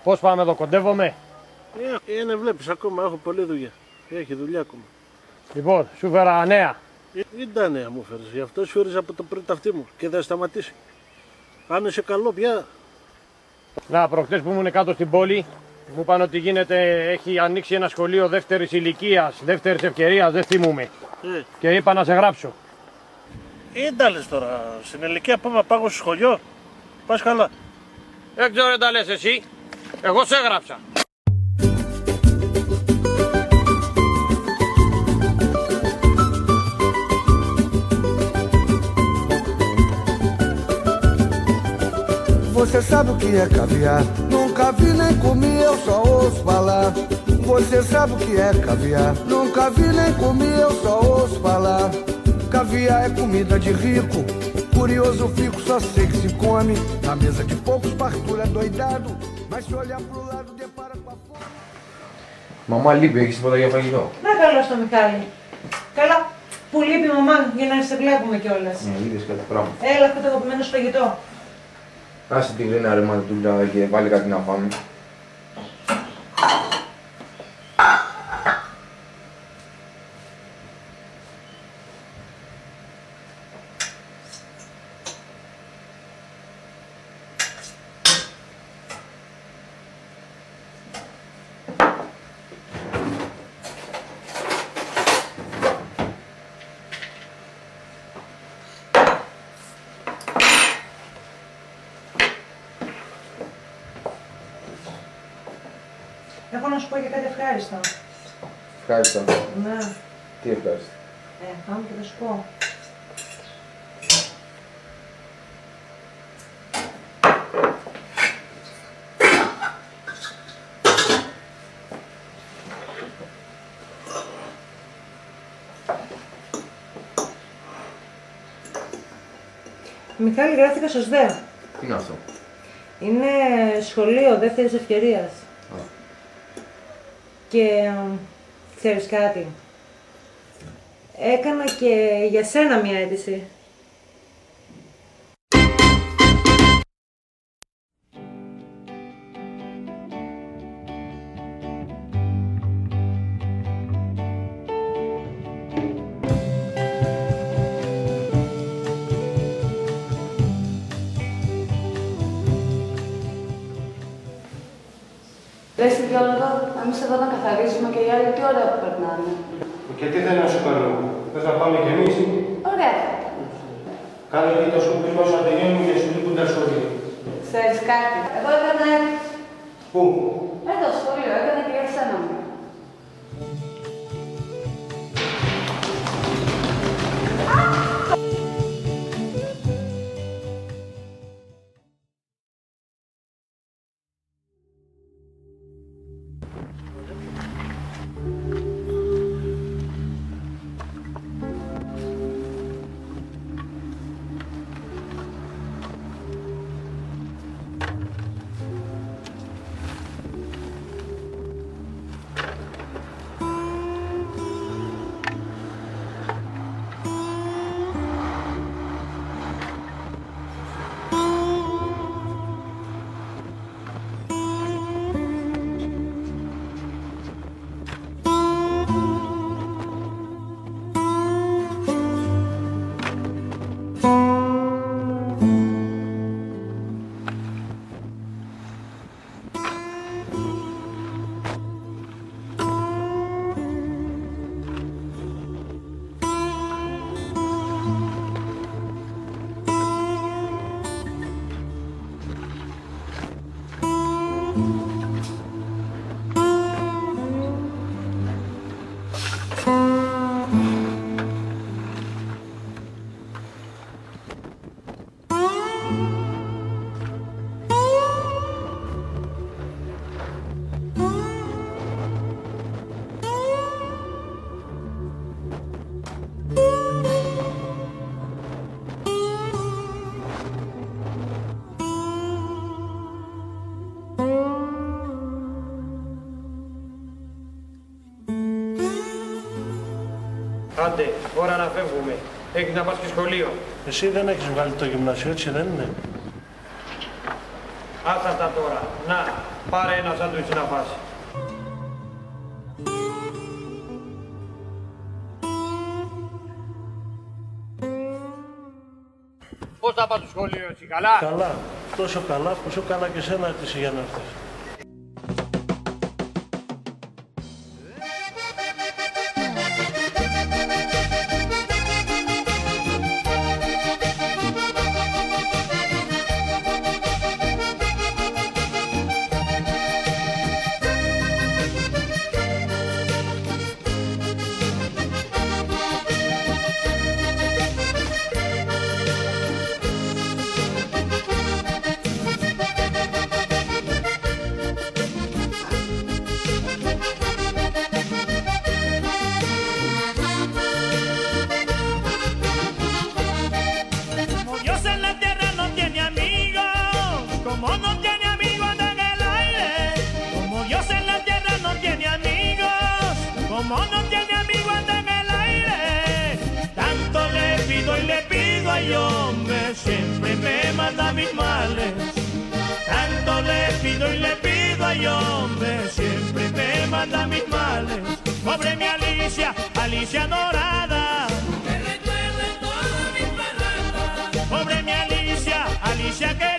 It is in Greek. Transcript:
Πώς πάμε εδώ, κοντεύομαι? Ναι, βλέπεις ακόμα, έχω πολλή δουλειά. Έχει δουλειά ακόμα. Λοιπόν, σου φέρα νέα. Ήταν νέα μου φέρες, γι' αυτό σου φέρες από το πρώτο αυτή μου και δεν σταματήσει. Αν είσαι καλό πια. Να, προχτές που ήμουν κάτω στην πόλη, μου είπαν ότι έχει ανοίξει ένα σχολείο δεύτερης ηλικίας, δεύτερης ευκαιρίας, δεν θυμούμαι. Και είπα να σε γράψω. Τα λες τώρα, στην ηλικία πάμε πάω στο σχολείο, πας καλά. Δεν ξέρω, τα λες εσύ, εγώ σε έγραψα. Você sabe o que é caviar? Nunca vi nem comi, eu só ouço falar. Você sabe o que é caviar? Nunca vi nem comi, eu só ouço falar. Caviar é comida de rico, curioso fico, só sei que se come. Na mesa de poucos partura doidado, mas se olhar pro lado depara com a fome. Μαμά, λείπει, έχεις τίποτα για φαγητό? Να καλώς το Μιχάλη. Καλά, που λείπει μαμά για να σε βλέπουμε κιόλας. Ναι, είδες κάτι πράγμα. Έλα, αυτό το αγαπημένο σου φαγητό. Άσε την Γκρίνα ρε μαντούλα και βάλει κάτι να φάμε. Έχω να σου πω για κάτι ευχάριστο. Ευχάριστο. Ναι. Τι ευχάριστο? Πάμε και θα σου πω. Μιχάλη, γράφτηκα στο ΣΔΕ. Τι είναι αυτό? Είναι σχολείο δεύτερης ευκαιρίας. Και ξέρεις κάτι, έκανα και για σένα μια αίτηση. Λες τι Γιώργο, εμείς εδώ να καθαρίζουμε και οι άλλοι τι ωραία που περνάνε. Και τι θέλω να σου κάνω, θες να πάμε κι εμείς? Ωραία. Κάνε και το σκουπισμό σου να τελειώνουμε και σου λείπουν τα σχολεία. Ξέρεις κάτι, εγώ έκανα... Πού? Εδώ στο σχολείο, έκανα και για σένα μου. Άντε, ώρα να φεύγουμε. Έχεις να πας και σχολείο. Εσύ δεν έχεις βγάλει το γυμνάσιο, έτσι δεν είναι? Άστα τα τώρα. Να, πάρε ένα σάντουιτς να φας. Πώς θα πας στο σχολείο έτσι, καλά? Καλά, τόσο καλά, πόσο καλά και σένα έτησε για να έρθεις. Como no tiene amigo anda en el aire, tanto le pido y le pido ay hombre, siempre me manda mis males. Tanto le pido y le pido ay hombre, siempre me manda mis males. Pobre mi Alicia, Alicia dorada, que recuerde todas mis palabras. Pobre mi Alicia, Alicia que